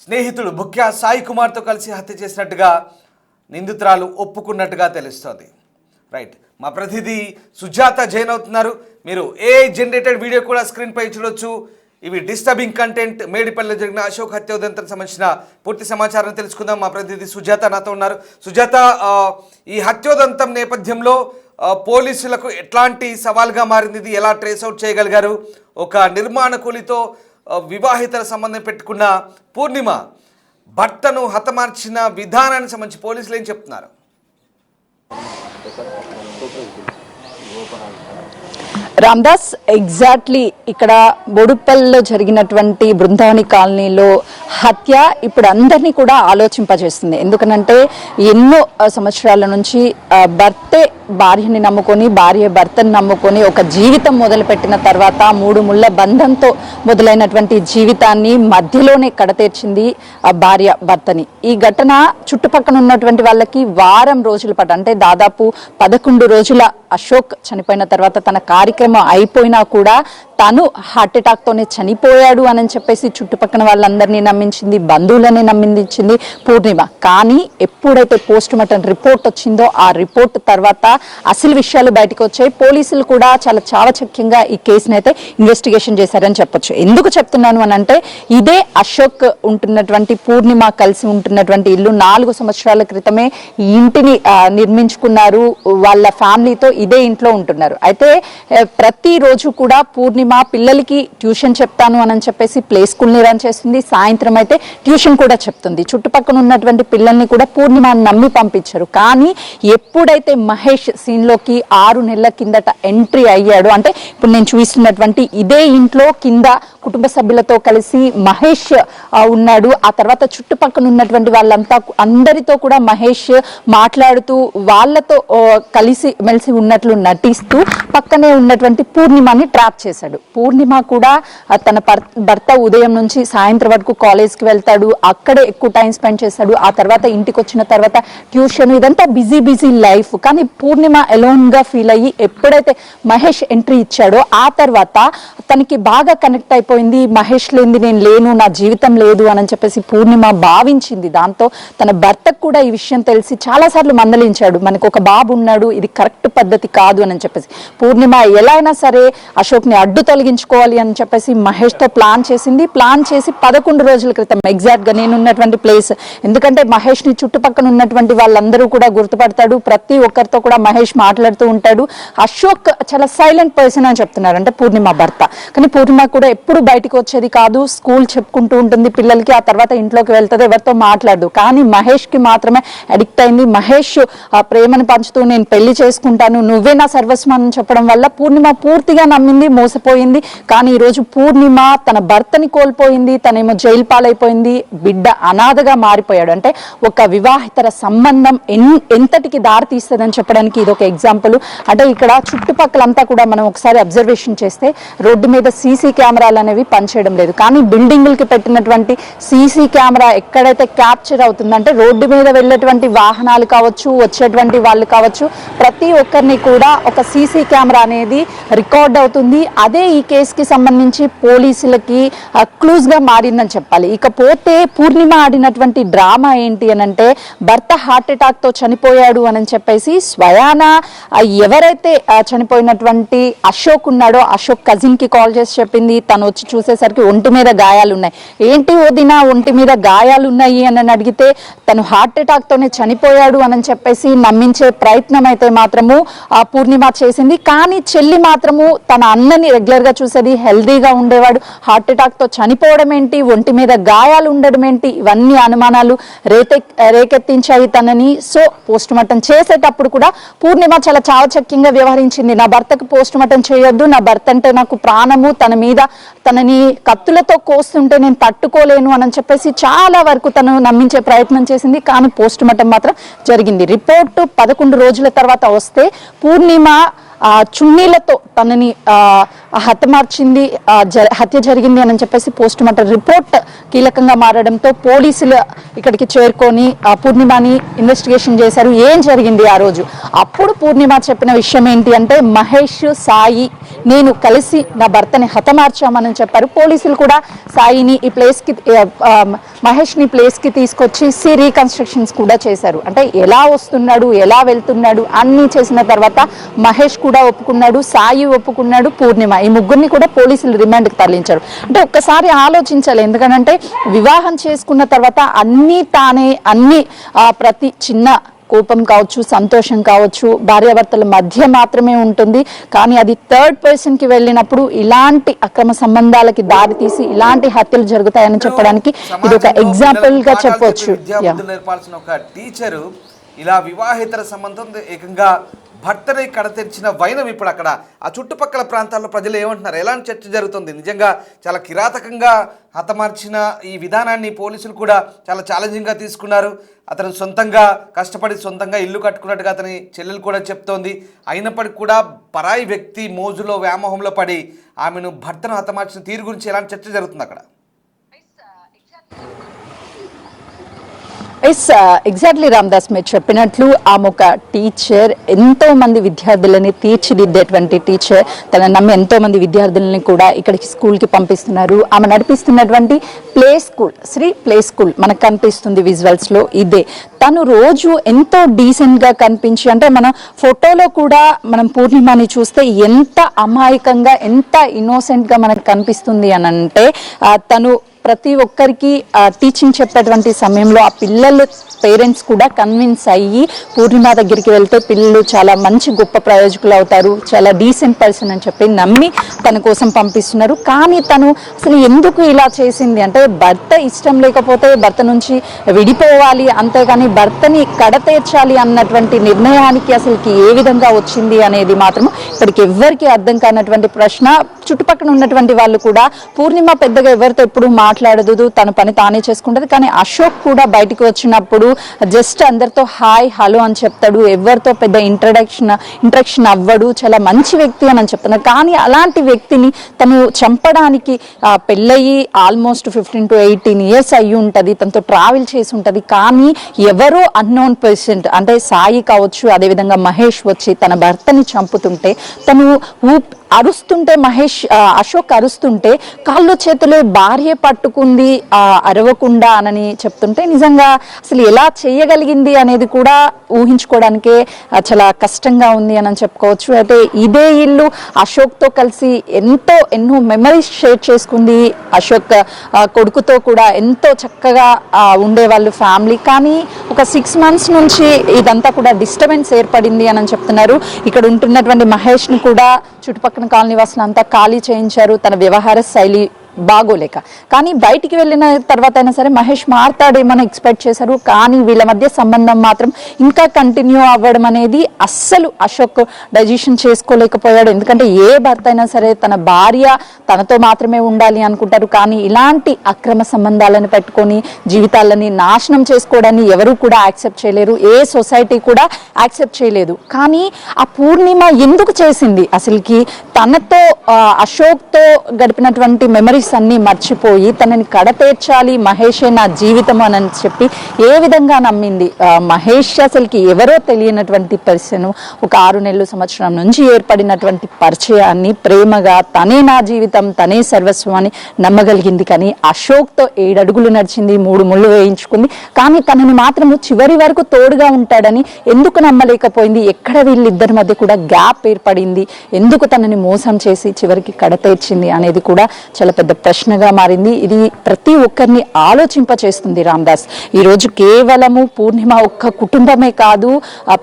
స్నేహితుడు బుక్యా సాయి కుమార్తో కలిసి హత్య చేసినట్టుగా నిందితురాలు ఒప్పుకున్నట్టుగా తెలుస్తోంది. రైట్, మా ప్రతినిధి సుజాత జైన్ అవుతున్నారు. మీరు జనరేటెడ్ వీడియో కూడా స్క్రీన్పై చూడొచ్చు. ఇవి డిస్టర్బింగ్ కంటెంట్. మేడిపల్లిలో జరిగిన అశోక్ హత్యోదంతం సంబంధించిన పూర్తి సమాచారం తెలుసుకుందాం. మా ప్రతినిధి సుజాత నాతో ఉన్నారు. సుజాత, ఈ హత్యోదంతం నేపథ్యంలో పోలీసులకు ఎట్లాంటి సవాల్గా మారింది? ఇది ఎలా ట్రేస్అవుట్ చేయగలిగారు? ఒక నిర్మాణ కూలితో వివాహితల సంబంధం పెట్టుకున్న పూర్ణిమ భర్తను హతమార్చిన విధానానికి సంబంధించి పోలీసులు ఏం చెప్తున్నారు? రామ్దాస్, ఎగ్జాక్ట్లీ ఇక్కడ బోడుపల్లిలో జరిగినటువంటి బృందావని కాలనీలో హత్య ఇప్పుడు అందరినీ కూడా ఆలోచింపజేస్తుంది. ఎందుకనంటే ఎన్నో సంవత్సరాల నుంచి భర్తే భార్యని నమ్ముకొని, భార్య భర్తని నమ్ముకొని ఒక జీవితం మొదలుపెట్టిన తర్వాత 3 ముళ్ళ బంధంతో మొదలైనటువంటి జీవితాన్ని మధ్యలోనే కడతీర్చింది ఆ భార్య భర్తని. ఈ ఘటన చుట్టుపక్కల ఉన్నటువంటి వాళ్ళకి వారం రోజుల పాటు, అంటే దాదాపు 11 రోజుల అశోక్ చనిపోయిన తర్వాత తన కార్యక్రమం అయిపోయినా కూడా తను హార్ట్ అటాక్ తోనే చనిపోయాడు అని చెప్పేసి చుట్టుపక్కల వాళ్ళందరినీ నమ్మించింది, బంధువులని నమ్మించింది పూర్ణిమ. కానీ ఎప్పుడైతే పోస్ట్ మార్టం రిపోర్ట్ వచ్చిందో ఆ రిపోర్ట్ తర్వాత అసలు విషయాలు బయటకు వచ్చాయి. పోలీసులు కూడా చాలా చావచక్యంగా ఈ కేసుని అయితే ఇన్వెస్టిగేషన్ చేశారని చెప్పొచ్చు. ఎందుకు చెప్తున్నాను అని అంటే, ఇదే అశోక్ ఉంటున్నటువంటి పూర్ణిమ కలిసి ఉంటున్నటువంటి ఇల్లు 4 సంవత్సరాల క్రితమే ఈ ఇంటిని నిర్మించుకున్నారు. వాళ్ళ ఫ్యామిలీతో ఇదే ఇంట్లో ఉంటున్నారు. అయితే ప్రతిరోజు కూడా పూర్ణిమ పిల్లలకి ట్యూషన్ చెప్తాను అని చెప్పేసి ప్లే స్కూల్ని రన్ చేస్తుంది. సాయంత్రం అయితే ట్యూషన్ కూడా చెప్తుంది. చుట్టుపక్కల ఉన్నటువంటి పిల్లల్ని కూడా పూర్ణిమ నమ్మి పంపించారు. కానీ ఎప్పుడైతే మహేష్ సీన్లోకి 6 నెలల కిందట ఎంట్రీ అయ్యాడు, అంటే ఇప్పుడు నేను చూస్తున్నటువంటి ఇదే ఇంట్లో కింద కుటుంబ సభ్యులతో కలిసి మహేష్ ఉన్నాడు. ఆ తర్వాత చుట్టుపక్కల ఉన్నటువంటి వాళ్ళంతా అందరితో కూడా మహేష్ మాట్లాడుతూ వాళ్ళతో కలిసి మెలిసి ఉన్నట్లు నటిస్తూ పక్కనే ఉన్నటువంటి పూర్ణిమని ట్రాప్ చేశాడు. పూర్ణిమ కూడా తన భర్త ఉదయం నుంచి సాయంత్రం వరకు కాలేజ్కి వెళ్తాడు, అక్కడే ఎక్కువ టైం స్పెండ్ చేస్తాడు. ఆ తర్వాత ఇంటికి వచ్చిన తర్వాత ట్యూషన్, ఇదంతా బిజీ లైఫ్. కానీ పూర్ణిమ అలోన్ గా ఫీల్ అయ్యి ఎప్పుడైతే మహేష్ ఎంట్రీ ఇచ్చాడో ఆ తర్వాత తనకి బాగా కనెక్ట్ అయిపోయింది. మహేష్ లేనిది నేను లేను, నా జీవితం లేదు అని చెప్పేసి పూర్ణిమ భావించింది. దాంతో తన భర్తకు కూడా ఈ విషయం తెలిసి చాలాసార్లు మందలించాడు, మనకు ఒక బాబు ఉన్నాడు, ఇది కరెక్ట్ పద్ధతి కాదు అని చెప్పేసి. పూర్ణిమ ఎలా అయినా సరే అశోక్ని అడ్డు తొలగించుకోవాలి అని చెప్పేసి మహేష్తో ప్లాన్ చేసింది. ప్లాన్ చేసి 11 రోజుల క్రితం ఎగ్జాక్ట్గా నేనున్నటువంటి ప్లేస్, ఎందుకంటే మహేష్ని చుట్టుపక్కల ఉన్నటువంటి వాళ్ళందరూ కూడా గుర్తుపడతాడు. ప్రతి ఒక్కరితో కూడా మహేష్ మాట్లాడుతూ ఉంటాడు. అశోక్ చాలా సైలెంట్ పర్సన్ అని చెప్తున్నారు, అంటే పూర్ణిమ భర్త. కానీ పూర్ణిమ కూడా ఎప్పుడు బయటకు వచ్చేది కాదు, స్కూల్ చెప్పుకుంటూ ఉంటుంది పిల్లలకి, ఆ తర్వాత ఇంట్లోకి వెళ్తుంది, ఎవరితో మాట్లాడదు. కానీ మహేష్కి మాత్రమే అడిక్ట్ అయింది. మహేష్ ఆ ప్రేమను పంచుతూ నేను పెళ్లి చేసుకుంటాను, నువ్వే నా సర్వస్వం అని చెప్పడం వల్ల పూర్ణిమ పూర్తిగా నమ్మింది, మోసపోయింది. కానీ ఈరోజు పూర్ణిమ తన భర్తని కోల్పోయింది, తనేమో జైలు పాలైపోయింది, బిడ్డ అనాథగా మారిపోయాడు. అంటే ఒక వివాహితర సంబంధం ఎంతటికి దారి తీస్తుందని చెప్పడానికి ఇది ఒక ఎగ్జాంపుల్. అంటే ఇక్కడ చుట్టుపక్కలంతా కూడా మనం ఒకసారి అబ్జర్వేషన్ చేస్తే రోడ్డు మీద సీసీ కెమెరాలు అనేవి పనిచేయడం లేదు. కానీ బిల్డింగులకి పెట్టినటువంటి సీసీ కెమెరా ఎక్కడైతే క్యాప్చర్ అవుతుందంటే రోడ్డు మీద వెళ్ళేటువంటి వాహనాలు కావచ్చు, వచ్చేటువంటి వాళ్ళు కావచ్చు, ప్రతి ఒక్కరిని కూడా ఒక సీసీ కెమెరా అనేది రికార్డ్ అవుతుంది. అదే ఈ కేసుకి సంబంధించి పోలీసులకి క్లూజ్ గా మారిందని చెప్పాలి. ఇకపోతే పూర్ణిమ ఆడినటువంటి డ్రామా ఏంటి అని అంటే, భర్త హార్ట్ అటాక్ తో చనిపోయాడు అని చెప్పేసి స్వయాన భయాన ఎవరైతే చనిపోయినటువంటి అశోక్ ఉన్నాడో అశోక్ కజిన్ కి కాల్ చేసి చెప్పింది. తను వచ్చి చూసేసరికి ఒంటి మీద గాయాలు ఉన్నాయి. ఏంటి వదిన ఒంటి మీద గాయాలు ఉన్నాయి అని అడిగితే తను హార్ట్ అటాక్ తోనే చనిపోయాడు అని చెప్పేసి నమ్మించే ప్రయత్నం అయితే మాత్రము పూర్ణిమ చేసింది. కానీ చెల్లి మాత్రము తన అన్నని రెగ్యులర్ గా చూసేది, హెల్దీగా ఉండేవాడు, హార్ట్ అటాక్ తో చనిపోవడం ఏంటి, ఒంటి మీద గాయాలు ఉండడం ఏంటి, ఇవన్నీ అనుమానాలు రేకెత్తించాయి తనని. సో పోస్ట్ మార్టం చేసేటప్పుడు కూడా పూర్ణిమ చాలా చావచక్యంగా వ్యవహరించింది. నా భర్తకు పోస్ట్ మార్టం చేయొద్దు, నా భర్త అంటే నాకు ప్రాణము, తనని కత్తులతో కోస్తుంటే నేను తట్టుకోలేను అని చెప్పేసి చాలా వరకు తను నమ్మించే ప్రయత్నం చేసింది. కానీ పోస్ట్ మార్టం మాత్రం జరిగింది. రిపోర్టు 11 రోజుల తర్వాత వస్తే పూర్ణిమ చున్నీలతో తనని హతమార్చింది, హత్య జరిగింది అని చెప్పేసి పోస్ట్ మార్టం రిపోర్ట్ కీలకంగా మారడంతో పోలీసులు ఇక్కడికి చేరుకొని పూర్ణిమని ఇన్వెస్టిగేషన్ చేశారు. ఏం జరిగింది ఆ రోజు? అప్పుడు పూర్ణిమ చెప్పిన విషయం ఏంటి అంటే, మహేష్, సాయి నేను కలిసి నా భర్తని హతమార్చామని చెప్పారు. పోలీసులు కూడా సాయిని ఈ ప్లేస్కి, మహేష్ని ప్లేస్కి తీసుకొచ్చి రీకన్స్ట్రక్షన్స్ కూడా చేశారు. అంటే ఎలా వస్తున్నాడు, ఎలా వెళ్తున్నాడు అన్నీ చేసిన తర్వాత మహేష్ కూడా ఒప్పుకున్నాడు, సాయి ఒప్పుకున్నాడు, పూర్ణిమ, ఈ ముగ్గురిని కూడా పోలీసులు రిమాండ్కి తరలించారు. అంటే ఒక్కసారి ఆలోచించాలి. ఎందుకంటే వివాహం చేసుకున్న తర్వాత అన్నీ తానే, అన్ని ప్రతి చిన్న కోపం కావచ్చు, సంతోషం కావచ్చు, భార్యాభర్తల మధ్య మాత్రమే ఉంటుంది. కానీ అది థర్డ్ పర్సన్ కి వెళ్ళినప్పుడు ఇలాంటి అక్రమ సంబంధాలకి దారి తీసి ఇలాంటి హత్యలు జరుగుతాయని చెప్పడానికి ఇది ఒక ఎగ్జాంపుల్ గా చెప్పొచ్చు. నేర్పాల్సిన ఒక టీచరు ఇలా వివాహేతర సంబంధం ఏకంగా భర్తని కడతెరిచిన వైనం ఇప్పుడు అక్కడ ఆ చుట్టుపక్కల ప్రాంతాల్లో ప్రజలు ఏమంటున్నారు, ఎలాంటి చర్చ జరుగుతుంది? నిజంగా చాలా కిరాతకంగా హతమార్చిన ఈ విధానాన్ని పోలీసులు కూడా చాలా ఛాలెంజింగ్గా తీసుకున్నారు. అతను సొంతంగా కష్టపడి సొంతంగా ఇల్లు కట్టుకున్నట్టుగా అతని చెల్లెలు కూడా చెప్తోంది. అయినప్పటికీ కూడా పరాయి వ్యక్తి మోజులో వ్యామోహంలో పడి ఆమెను భర్తను హతమార్చిన తీరు గురించి ఎలాంటి చర్చ జరుగుతుంది అక్కడ? ఎగ్జాక్ట్లీ రామ్దాస్, మీరు చెప్పినట్లు ఆమె ఒక టీచర్, ఎంతో మంది విద్యార్థులని తీర్చిదిద్దేటువంటి టీచర్. తన నమ్మి ఎంతో మంది విద్యార్థులని కూడా ఇక్కడికి స్కూల్కి పంపిస్తున్నారు. ఆమె నడిపిస్తున్నటువంటి play school, Sri play school మనకు కనిపిస్తుంది విజువల్స్లో. ఇదే తను రోజు ఎంతో డీసెంట్గా కనిపించి, అంటే మన ఫోటోలో కూడా మనం పూర్ణిమని చూస్తే ఎంత అమాయకంగా, ఎంత ఇన్నోసెంట్గా మనకు కనిపిస్తుంది అని అంటే, తను ప్రతి ఒక్కరికి టీచింగ్ చెప్పేటువంటి సమయంలో ఆ పిల్లలు పేరెంట్స్ కూడా కన్విన్స్ అయ్యి పూర్ణిమ దగ్గరికి వెళ్తే పిల్లలు చాలా మంచి గొప్ప ప్రయోజకులు అవుతారు, చాలా డీసెంట్ పర్సన్ అని చెప్పి నమ్మి తన కోసం పంపిస్తున్నారు. కానీ తను అసలు ఎందుకు ఇలా చేసింది అంటే, భర్త ఇష్టం లేకపోతే భర్త నుంచి విడిపోవాలి, అంతేగాని భర్తని కడతేర్చాలి అన్నటువంటి నిర్ణయానికి అసలుకి ఏ విధంగా వచ్చింది అనేది మాత్రం ఇక్కడికి ఎవ్వరికి అర్థం కానటువంటి ప్రశ్న. చుట్టుపక్కల ఉన్నటువంటి వాళ్ళు కూడా పూర్ణిమ పెద్దగా ఎవరితో ఎప్పుడు మాట్లాడదు, తన పని తానే చేసుకుంటది. కానీ అశోక్ కూడా బయటకు వచ్చినప్పుడు జస్ట్ అందరితో హాయ్ హలో అని చెప్తాడు, ఎవరితో పెద్ద ఇంట్రడక్షన్ అవ్వడు, చాలా మంచి వ్యక్తి అని చెప్తున్నారు. కానీ అలాంటి వ్యక్తిని తను చంపడానికి పెళ్ళయి ఆల్మోస్ట్ 15 to 18 years అయ్యి ఉంటుంది, తనతో ట్రావెల్ చేసి ఉంటుంది. కానీ ఎవరో అన్నోన్ పర్సన్ అంటే సాయి కావచ్చు, అదేవిధంగా మహేష్ వచ్చి తన భర్తని చంపుతుంటే తను అరుస్తుంటే, అశోక్ అరుస్తుంటే కాళ్ళు చేతులు భార్య పట్టుకుంది అరవకుండా అని చెప్తుంటే నిజంగా అసలు ఎలా చేయగలిగింది అనేది కూడా ఊహించుకోవడానికే చాలా కష్టంగా ఉంది అని చెప్పుకోవచ్చు. అయితే ఇదే ఇల్లు అశోక్తో కలిసి ఎన్నో మెమరీస్ షేర్ చేసుకుంది. అశోక్ కొడుకుతో కూడా ఎంతో చక్కగా ఉండేవాళ్ళు ఫ్యామిలీ. కానీ ఒక 6 months నుంచి ఇదంతా కూడా డిస్టర్బెన్స్ ఏర్పడింది అని చెప్తున్నారు. ఇక్కడ ఉంటున్నటువంటి మహేష్ని కూడా చుట్టుపక్కల కాలనీ వాసులు అంతా ఖాళీ చేయించారు, తన వ్యవహార శైలి బాగోలేక. కానీ బయటికి వెళ్ళిన తర్వాత అయినా సరే మహేష్ మారుతాడేమని ఎక్స్పెక్ట్ చేశారు. కానీ వీళ్ళ మధ్య సంబంధం మాత్రం ఇంకా కంటిన్యూ అవ్వడం అనేది అస్సలు అశోక్ డైజెషన్ చేసుకోలేకపోయాడు. ఎందుకంటే ఏ భర్త అయినా సరే తన భార్య తనతో మాత్రమే ఉండాలి అనుకుంటారు. కానీ ఇలాంటి అక్రమ సంబంధాలను పెట్టుకొని జీవితాలని నాశనం చేసుకోవడాన్ని ఎవరు కూడా యాక్సెప్ట్ చేయలేరు, ఏ సొసైటీ కూడా యాక్సెప్ట్ చేయలేదు. కానీ ఆ పూర్ణిమ ఎందుకు చేసింది? అసలుకి తనతో అశోక్తో గడిపినటువంటి మెమరీస్ వరీస్ అన్ని మర్చిపోయి తనని కడతేర్చాలి, మహేషే నా జీవితం అని చెప్పి ఏ విధంగా నమ్మింది. మహేష్ అసలుకి ఎవరో తెలియనటువంటి పర్సన్, ఒక 6 నెలల సంవత్సరం నుంచి ఏర్పడినటువంటి పరిచయాన్ని ప్రేమగా తనే నా జీవితం, తనే సర్వస్వం అని నమ్మగలిగింది. కానీ అశోక్తో 7 అడుగులు నడిచింది, 3 ముళ్ళు వేయించుకుంది. కానీ తనని మాత్రము చివరి వరకు తోడుగా ఉంటాడని ఎందుకు నమ్మలేకపోయింది? ఎక్కడ వీళ్ళిద్దరి మధ్య కూడా గ్యాప్ ఏర్పడింది? ఎందుకు తనని మోసం చేసి చివరికి కడతేర్చింది అనేది కూడా చాలా పెద్ద ప్రశ్నగా మారింది. ఇది ప్రతి ఒక్కరిని ఆలోచింపచేస్తుంది. రామ్దాస్, ఈరోజు కేవలము పూర్ణిమ ఒక్క కుటుంబమే కాదు,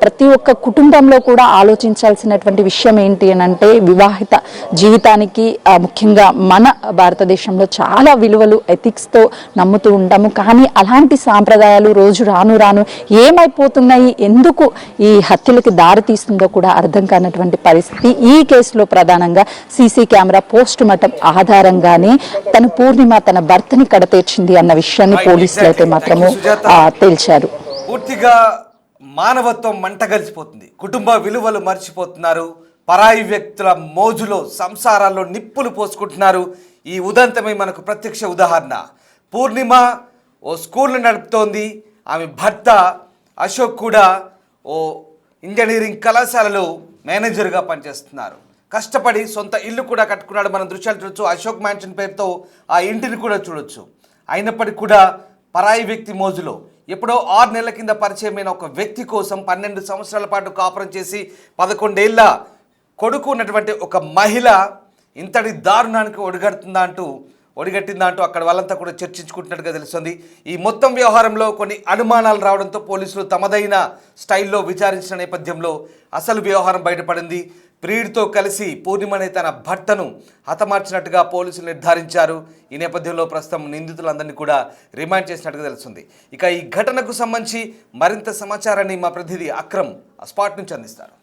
ప్రతి ఒక్క కుటుంబంలో కూడా ఆలోచించాల్సినటువంటి విషయం ఏంటి అని అంటే, వివాహిత జీవితానికి ముఖ్యంగా మన భారతదేశంలో చాలా విలువలు ఎథిక్స్తో నమ్ముతూ ఉంటాము. కానీ అలాంటి సాంప్రదాయాలు రోజు రాను రాను ఏమైపోతున్నాయి, ఎందుకు ఈ హత్యలకి దారి తీస్తుందో కూడా అర్థం కానటువంటి పరిస్థితి. ఈ కేసులో ప్రధానంగా సీసీ కెమెరా పోస్ట్ మార్టం ఆధారంగానే తను పూర్ణిమ తన భర్తని కడతేర్చింది అన్న విషయాన్ని పోలీసులు అయితే మాత్రము తేల్చారు. పూర్తిగా మానవత్వం మంటగలిసిపోతుంది, కుటుంబ విలువలు మర్చిపోతున్నారు, పరాయి వ్యక్తుల మోజులో సంసారాల్లో నిప్పులు పోసుకుంటున్నారు. ఈ ఉదంతమే మనకు ప్రత్యక్ష ఉదాహరణ. పూర్ణిమ ఓ స్కూల్ను నడుపుతోంది, ఆమె భర్త అశోక్ కూడా ఓ ఇంజనీరింగ్ కళాశాలలో మేనేజర్గా పనిచేస్తున్నారు. కష్టపడి సొంత ఇల్లు కూడా కట్టుకున్నాడు. మనం దృశ్యాలు చూడొచ్చు, అశోక్ మ్యాన్షన్ పేరుతో ఆ ఇంటిని కూడా చూడొచ్చు. అయినప్పటికీ కూడా పరాయి వ్యక్తి మోజులో ఎప్పుడో 6 నెలల కింద పరిచయమైన ఒక వ్యక్తి కోసం 12 సంవత్సరాల పాటు కాపురం చేసి 11 ఏళ్ల కొడుకు ఉన్నటువంటి ఒక మహిళ ఇంతటి దారుణానికి ఒడిగట్టిందా అంటూ అక్కడ వాళ్ళంతా కూడా చర్చించుకుంటున్నట్టుగా తెలుస్తుంది. ఈ మొత్తం వ్యవహారంలో కొన్ని అనుమానాలు రావడంతో పోలీసులు తమదైన స్టైల్లో విచారించిన నేపథ్యంలో అసలు వ్యవహారం బయటపడింది. ప్రియుడితో కలిసి పూర్ణిమనే తన భర్తను హతమార్చినట్టుగా పోలీసులు నిర్ధారించారు. ఈ నేపథ్యంలో ప్రస్తుతం నిందితులందరినీ కూడా రిమాండ్ చేసినట్టుగా తెలుస్తుంది. ఇక ఈ ఘటనకు సంబంధించి మరింత సమాచారాన్ని మా ప్రతినిధి అక్రమ్ స్పాట్ నుంచి అందిస్తారు.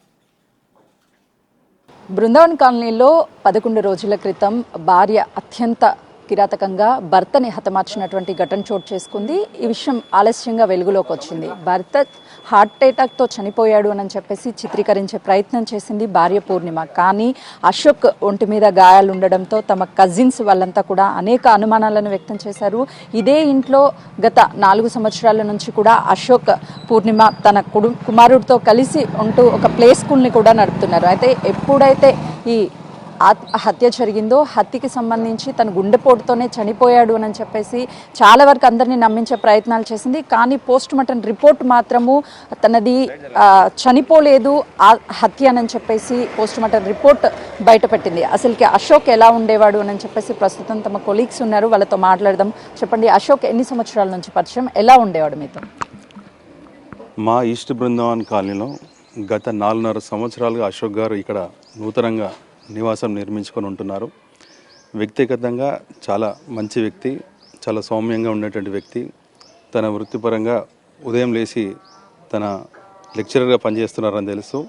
బృందావన్ కాలనీలో 11 రోజుల క్రితం భార్య అత్యంత కిరాతకంగా భర్తని హతమార్చినటువంటి ఘటన చోటు చేసుకుంది. ఈ విషయం ఆలస్యంగా వెలుగులోకి వచ్చింది. భర్త హార్ట్ అటాక్తో చనిపోయాడు అని చెప్పేసి చిత్రీకరించే ప్రయత్నం చేసింది భార్య పూర్ణిమ. కానీ అశోక్ ఒంటి మీద గాయాలు ఉండడంతో తమ కజిన్స్ వాళ్ళంతా కూడా అనేక అనుమానాలను వ్యక్తం చేశారు. ఇదే ఇంట్లో గత 4 సంవత్సరాల నుంచి కూడా అశోక్ పూర్ణిమ తన కుమారుడితో కలిసి ఉంటూ ఒక ప్లే స్కూల్ని కూడా నడుపుతున్నారు. అయితే ఎప్పుడైతే ఈ హత్య జరిగిందో, హత్యకి సంబంధించి తను గుండెపోటుతోనే చనిపోయాడు అని చెప్పేసి చాలా వరకు అందరినీ నమ్మించే ప్రయత్నాలు చేసింది. కానీ పోస్ట్ మార్టం రిపోర్ట్ మాత్రము తనది చనిపోలేదు, ఆ హత్య అని చెప్పేసి పోస్ట్ మార్టం రిపోర్ట్ బయటపెట్టింది. అసలుకి అశోక్ ఎలా ఉండేవాడు అని చెప్పేసి ప్రస్తుతం తమ కొలీగ్స్ ఉన్నారు, వాళ్ళతో మాట్లాడదాం. చెప్పండి, అశోక్ ఎన్ని సంవత్సరాల నుంచి పరిచయం, ఎలా ఉండేవాడు మీతో? మా ఈస్ట్ బృందావన్ కాలనీలో గత 4.5 సంవత్సరాలుగా అశోక్ గారు ఇక్కడ నూతనంగా నివాసం నిర్మించుకొని ఉంటున్నారు. వ్యక్తిగతంగా చాలా మంచి వ్యక్తి, చాలా సౌమ్యంగా ఉండేటువంటి వ్యక్తి. తన వృత్తిపరంగా ఉదయం లేచి తన లెక్చరర్గా పనిచేస్తున్నారని తెలుసు.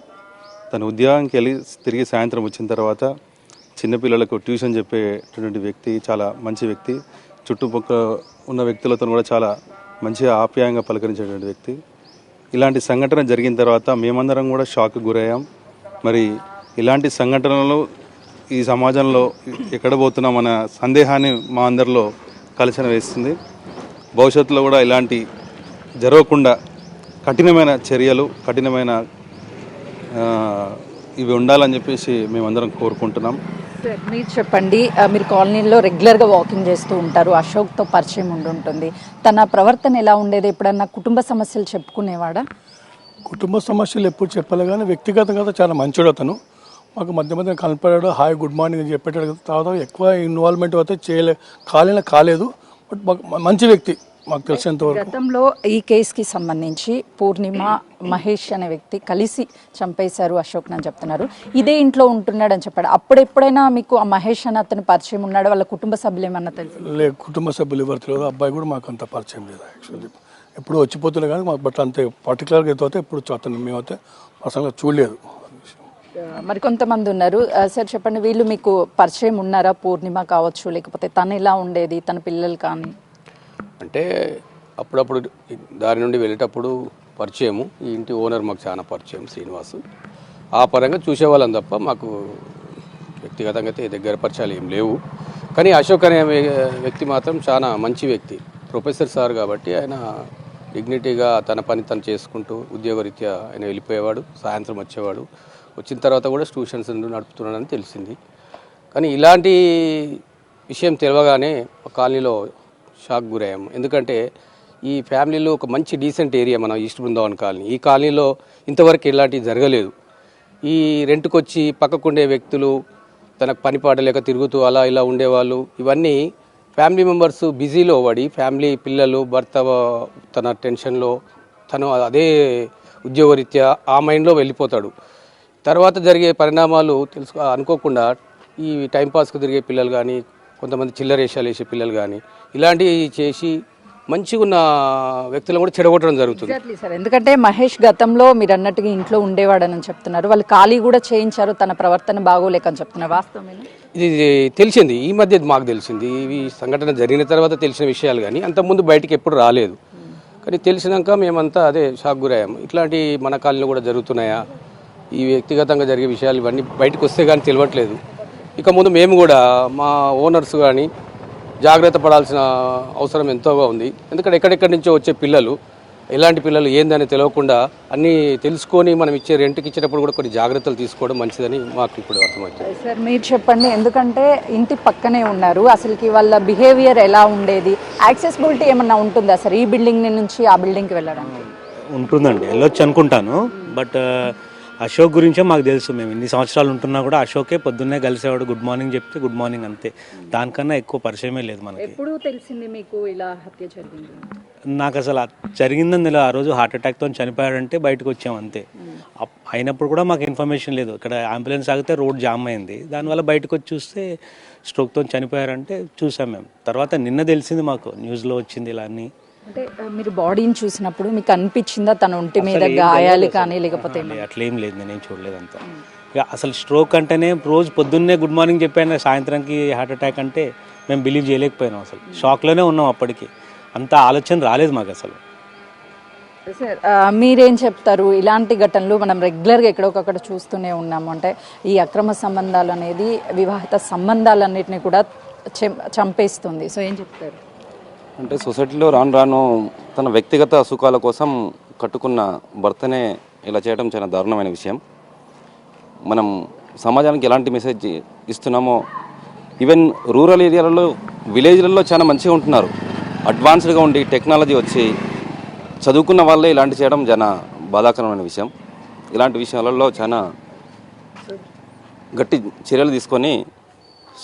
తన ఉద్యోగానికి వెళ్ళి తిరిగి సాయంత్రం వచ్చిన తర్వాత చిన్నపిల్లలకు ట్యూషన్ చెప్పేటువంటి వ్యక్తి, చాలా మంచి వ్యక్తి. చుట్టుపక్కల ఉన్న వ్యక్తులతో కూడా చాలా మంచిగా ఆప్యాయంగా పలకరించేటువంటి వ్యక్తి. ఇలాంటి సంఘటన జరిగిన తర్వాత మేమందరం కూడా షాక్కి గురయ్యాం. మరి ఇలాంటి సంఘటనలు ఈ సమాజంలో ఎక్కడ పోతున్నామన్న సందేహాన్ని మా అందరిలో కలచన వేస్తుంది. భవిష్యత్తులో కూడా ఇలాంటి జరగకుండా కఠినమైన చర్యలు, కఠినమైన ఇవి ఉండాలని చెప్పేసి మేమందరం కోరుకుంటున్నాం. మీరు చెప్పండి, మీరు కాలనీలో రెగ్యులర్గా వాకింగ్ చేస్తూ ఉంటారు, అశోక్తో పరిచయం ఉండుంటుంది. తన ప్రవర్తన ఎలా ఉండేది? ఎప్పుడన్నా కుటుంబ సమస్యలు చెప్పుకునేవాడా? కుటుంబ సమస్యలు ఎప్పుడు చెప్పలే, కానీ వ్యక్తిగతంగా చాలా మంచోడు అతను. మాకు మధ్య మధ్య కనపడాడు, హాయ్ గుడ్ మార్నింగ్ అని చెప్పేటాడు. తర్వాత ఎక్కువ ఇన్వాల్వ్మెంట్ అయితే కాలేదు. బట్ మంచి వ్యక్తి మాకు తెలిసినంతవరకు. గతంలో ఈ కేసుకి సంబంధించి పూర్ణిమ, మహేష్ అనే వ్యక్తి కలిసి చంపేశారు అశోక్ అని చెప్తున్నారు. ఇదే ఇంట్లో ఉంటున్నాడు అని చెప్పాడు. అప్పుడు ఎప్పుడైనా మీకు ఆ మహేష్ అని అతను పరిచయం ఉన్నాడు? వాళ్ళ కుటుంబ సభ్యులు ఏమన్నా తెలుసు? లేదు, కుటుంబ సభ్యులు ఎవరు తెలియదు. అబ్బాయి కూడా మాకు అంత పరిచయం లేదు యాక్చువల్లీ. ఎప్పుడు వచ్చిపోతున్నాయి కానీ మాకు బట్ అంతే పర్టికులర్గా అయితే ఎప్పుడు అతను మేమైతే పర్సనల్గా చూడలేదు. మరి కొంతమంది ఉన్నారు సార్, చెప్పండి, వీళ్ళు మీకు పరిచయం ఉన్నారా? పూర్ణిమ కావచ్చు, లేకపోతే తను ఎలా ఉండేది, తన పిల్లలు కానీ? అంటే అప్పుడప్పుడు దారి నుండి వెళ్ళేటప్పుడు పరిచయము. ఈ ఇంటి ఓనర్ మాకు చాలా పరిచయం, శ్రీనివాసు. ఆ పరంగా చూసేవాళ్ళం తప్ప మాకు వ్యక్తిగతంగా అయితే దగ్గర పరిచయాలు ఏం లేవు. కానీ అశోక్ అనే వ్యక్తి మాత్రం చాలా మంచి వ్యక్తి, ప్రొఫెసర్ సార్ కాబట్టి ఆయన డిగ్నిటీగా తన పని తను చేసుకుంటూ ఉద్యోగరీత్యా ఆయన వెళ్ళిపోయేవాడు, సాయంత్రం వచ్చేవాడు. వచ్చిన తర్వాత కూడా ట్యూషన్స్ నడుపుతున్నాడని తెలిసింది. కానీ ఇలాంటి విషయం తెలియగానే కాలనీలో షాక్ గురయ్యాము. ఎందుకంటే ఈ ఫ్యామిలీలో ఒక మంచి డీసెంట్ ఏరియా మన ఈస్ట్ బృందావన్ కాలనీ. ఈ కాలనీలో ఇంతవరకు ఇలాంటివి జరగలేదు. ఈ రెంట్కి వచ్చి పక్కకుండే వ్యక్తులు తనకు పని పాడలేక తిరుగుతూ అలా ఇలా ఉండేవాళ్ళు. ఇవన్నీ ఫ్యామిలీ మెంబర్స్ బిజీలో పడి, ఫ్యామిలీ పిల్లలు భర్త తన టెన్షన్లో తను అదే ఉద్యోగరీత్యా ఆ మైండ్లో వెళ్ళిపోతాడు. తర్వాత జరిగే పరిణామాలు అనుకోకుండా ఈ టైంపాస్కి తిరిగే పిల్లలు కానీ, కొంతమంది చిల్లరేషాలు వేసే పిల్లలు కానీ ఇలాంటివి చేసి మంచిగా ఉన్న వ్యక్తులను కూడా చెడగొట్టడం జరుగుతుంది. ఎగ్జాక్ట్లీ సార్, ఎందుకంటే మహేష్ గతంలో మీరు అన్నట్టుగా ఇంట్లో ఉండేవాడని చెప్తున్నారు, వాళ్ళు ఖాళీ కూడా చేయించారు, తన ప్రవర్తన బాగోలేకని చెప్తున్నారు. వాస్తవమేనా? ఇది తెలిసింది, ఈ మధ్య మాకు తెలిసింది. ఇవి సంఘటన జరిగిన తర్వాత తెలిసిన విషయాలు, కానీ అంతకుముందు బయటికి ఎప్పుడు రాలేదు. కానీ తెలిసినాక మేమంతా అదే షాక్ గురయ్యాము. ఇట్లాంటి మన కాలనీలో కూడా జరుగుతున్నాయా, ఈ వ్యక్తిగతంగా జరిగే విషయాలు ఇవన్నీ బయటకు వస్తే కానీ తెలియట్లేదు. ఇక ముందు మేము కూడా మా ఓనర్స్ కానీ జాగ్రత్త పడాల్సిన అవసరం ఎంతోగా ఉంది. ఎందుకంటే ఎక్కడెక్కడి నుంచో వచ్చే పిల్లలు, ఎలాంటి పిల్లలు ఏందని తెలియకుండా అన్నీ తెలుసుకొని మనం ఇచ్చే రెంట్కి ఇచ్చేటప్పుడు కూడా కొన్ని జాగ్రత్తలు తీసుకోవడం మంచిదని మాకు ఇప్పుడు అర్థమవుతుంది. సార్ మీరు చెప్పండి, ఎందుకంటే ఇంటి పక్కనే ఉన్నారు, అసలుకి వాళ్ళ బిహేవియర్ ఎలా ఉండేది, యాక్సెసిబిలిటీ ఏమన్నా ఉంటుందా సార్ ఈ బిల్డింగ్ నుంచి ఆ బిల్డింగ్కి వెళ్ళడానికి? ఉంటుందండి, వెళ్ళొచ్చు అనుకుంటాను. బట్ అశోక్ గురించే మాకు తెలుసు. మేము ఇన్ని సంవత్సరాలు ఉంటున్నా కూడా అశోకే పొద్దున్నే కలిసేవాడు, గుడ్ మార్నింగ్ చెప్తే గుడ్ మార్నింగ్ అంతే. దానికన్నా ఎక్కువ పరిచయమే లేదు మనకి. ఎప్పుడు తెలిసింది మీకు ఇలా హత్య జరిగింది? నాకు అసలు జరిగిందని తెలియదు. ఆ రోజు హార్ట్ అటాక్తో చనిపోయాడంటే బయటకు వచ్చాం అంతే. అయినప్పుడు కూడా మాకు ఇన్ఫర్మేషన్ లేదు. ఇక్కడ అంబులెన్స్ ఆగితే రోడ్ జామ్ అయింది, దానివల్ల బయటకు వచ్చి చూస్తే స్ట్రోక్తో చనిపోయారంటే చూసాం మేము. తర్వాత నిన్న తెలిసింది మాకు, న్యూస్లో వచ్చింది ఇలా అన్నీ. అంటే మీరు బాడీని చూసినప్పుడు మీకు అనిపించిందా తన ఒంటి మీద గాయాలు కానీ లేకపోతే? అట్లేం లేదు, నేనేం చూడలేదు అంతా. ఇక అసలు స్ట్రోక్ అంటేనే రోజు పొద్దున్నే గుడ్ మార్నింగ్ చెప్పాను, సాయంత్రానికి హార్ట్ అటాక్ అంటే మేము బిలీవ్ చేయలేకపోయినాం. అసలు షాక్లోనే ఉన్నాం. అప్పటికి అంత ఆలోచన రాలేదు మాకు అసలు. సార్ మీరేం చెప్తారు? ఇలాంటి ఘటనలు మనం రెగ్యులర్గా ఎక్కడొకక్కడ చూస్తూనే ఉన్నాము. అంటే ఈ అక్రమ సంబంధాలు అనేది వివాహిత సంబంధాలన్నిటిని కూడా చంపేస్తుంది. సో ఏం చెప్తారు? అంటే సొసైటీలో రాను రాను తన వ్యక్తిగత సుఖాల కోసం కట్టుకున్న భర్తనే ఇలా చేయడం చాలా దారుణమైన విషయం. మనం సమాజానికి ఎలాంటి మెసేజ్ ఇస్తున్నామో, ఈవెన్ రూరల్ ఏరియాలలో, విలేజ్లలో చాలా మంచిగా ఉంటున్నారు. అడ్వాన్స్డ్గా ఉండి టెక్నాలజీ వచ్చి చదువుకున్న వాళ్ళే ఇలాంటి చేయడం చాలా బాధాకరమైన విషయం. ఇలాంటి విషయాలలో చాలా గట్టి చర్యలు తీసుకొని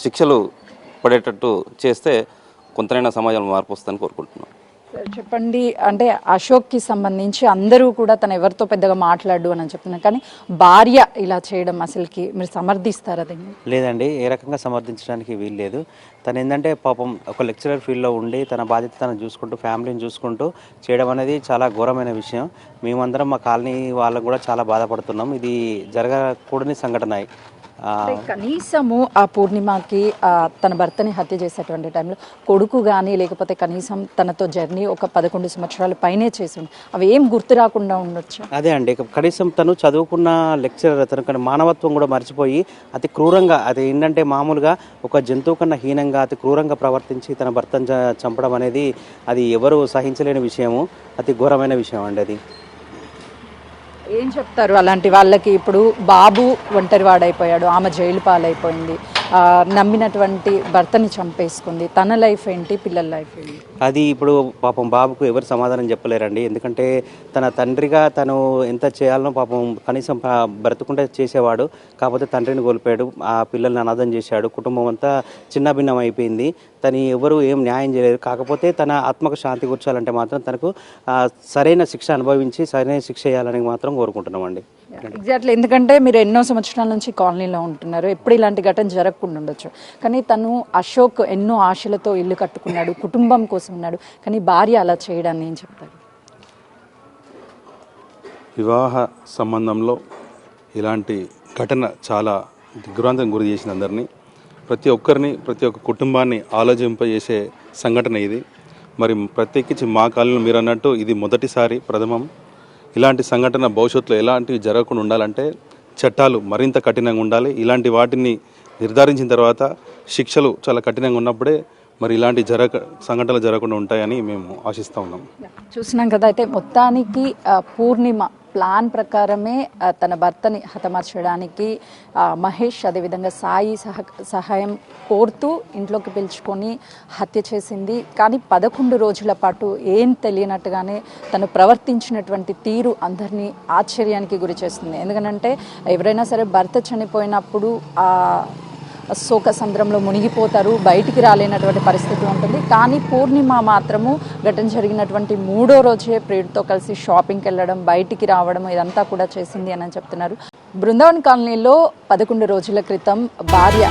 శిక్షలు పడేటట్టు చేస్తే కొంతైనా సమాజంలో మార్పు వస్తుందని కోరుకుంటున్నాం. సార్ చెప్పండి, అంటే అశోక్కి సంబంధించి అందరూ కూడా తను ఎవరితో పెద్దగా మాట్లాడు అని చెప్తున్నారు, కానీ భార్య ఇలా చేయడం అసలుకి మీరు సమర్థిస్తారా దీన్ని? లేదండి, ఏ రకంగా సమర్థించడానికి వీలు లేదు. తను ఏంటంటే పాపం ఒక లెక్చరర్ ఫీల్డ్లో ఉండి తన బాధ్యత తను చూసుకుంటూ ఫ్యామిలీని చూసుకుంటూ చేయడం అనేది చాలా ఘోరమైన విషయం. మేమందరం మా కాలనీ వాళ్ళకు కూడా చాలా బాధపడుతున్నాం. ఇది జరగకూడని సంఘటన. కనీసము ఆ పూర్ణిమకి తన భర్తని హత్య చేసేటువంటి టైంలో కొడుకు కానీ లేకపోతే కనీసం తనతో జర్నీ ఒక 11 సంవత్సరాల పైనే చేసి అవి ఏం గుర్తు రాకుండా ఉండొచ్చు. అదే అండి, కనీసం తను చదువుకున్న లెక్చరర్, తనకు మానవత్వం కూడా మర్చిపోయి అతి క్రూరంగా, అది ఏంటంటే మామూలుగా ఒక జంతువు కన్నా హీనంగా అతి క్రూరంగా ప్రవర్తించి తన భర్తను చంపడం అనేది అది ఎవరు సహించలేని విషయము, అతి ఘోరమైన విషయం అండి అది. ఏం చెప్తారు అలాంటి వాళ్ళకి? ఇప్పుడు బాబు ఒంటరివాడైపోయాడు, ఆమె జైలు పాలైపోయింది, నమ్మినటువంటి భర్తని చంపేసుకుంది, తన లైఫ్ ఏంటి, పిల్లల లైఫ్ ఏంటి? అది ఇప్పుడు పాపం బాబుకు ఎవరు సమాధానం చెప్పలేరండి. ఎందుకంటే తన తండ్రిగా తను ఎంత చేయాలనో పాపం కనీసం బ్రతుకుంటే చేసేవాడు. కాకపోతే తండ్రిని కోల్పోయాడు, ఆ పిల్లల్ని అనాథం చేశాడు, కుటుంబం అంతా చిన్న భిన్నం అయిపోయింది. తను ఎవరు ఏం న్యాయం చేయలేదు. కాకపోతే తన ఆత్మకు శాంతి కూర్చోాలంటే మాత్రం తనకు సరైన శిక్ష అనుభవించి సరైన శిక్ష చేయాలని మాత్రం కోరుకుంటున్నామండి. ఎగ్జాక్ట్లీ, ఎందుకంటే మీరు ఎన్నో సంవత్సరాల నుంచి కాలనీలో ఉంటున్నారు, ఎప్పుడు ఇలాంటి ఘటన జరగకుండా ఉండొచ్చు, కానీ తను అశోక్ ఎన్నో ఆశలతో ఇల్లు కట్టుకున్నాడు, కుటుంబం కోసం ఉన్నాడు, కానీ భార్య అలా చేయడాన్ని ఏం చెప్తారు? వివాహ సంబంధంలో ఇలాంటి ఘటన చాలా దిగ్భ్రాంతం గురి చేసింది అందరినీ. ప్రతి ఒక్క కుటుంబాన్ని ఆలోచింపజేసే సంఘటన ఇది. మరి ప్రత్యేకించి మా కాలంలో మీరు అన్నట్టు ఇది మొదటిసారి, ప్రథమం. ఇలాంటి సంఘటన భవిష్యత్తులో ఎలాంటివి జరగకుండా ఉండాలంటే చట్టాలు మరింత కఠినంగా ఉండాలి. ఇలాంటి వాటిని నిర్ధారించిన తర్వాత శిక్షలు చాలా కఠినంగా ఉన్నప్పుడే మరి ఇలాంటి సంఘటనలు జరగకుండా ఉంటాయని మేము ఆశిస్తూ ఉన్నాం. చూసినాం కదా, అయితే మొత్తానికి పూర్ణిమ ప్లాన్ ప్రకారమే తన భర్తని హతమార్చడానికి మహేష్ అదేవిధంగా సాయి సహాయం కోరుతూ ఇంట్లోకి పిలుచుకొని హత్య చేసింది. కానీ 11 రోజుల పాటు ఏం తెలియనట్టుగానే తను ప్రవర్తించినటువంటి తీరు అందరినీ ఆశ్చర్యానికి గురి చేస్తుంది. ఎందుకంటే ఎవరైనా సరే భర్త చనిపోయినప్పుడు శోక సంద్రంలో మునిగిపోతారు, బయటికి రాలేనటువంటి పరిస్థితి ఉంటుంది. కానీ పూర్ణిమ మాత్రము ఘటన జరిగినటువంటి 3వ రోజే ప్రియుడితో కలిసి షాపింగ్కి వెళ్ళడం, బయటికి రావడం ఇదంతా కూడా చేసింది అని చెప్తున్నారు. బృందావన్ కాలనీలో 11 రోజుల క్రితం భార్య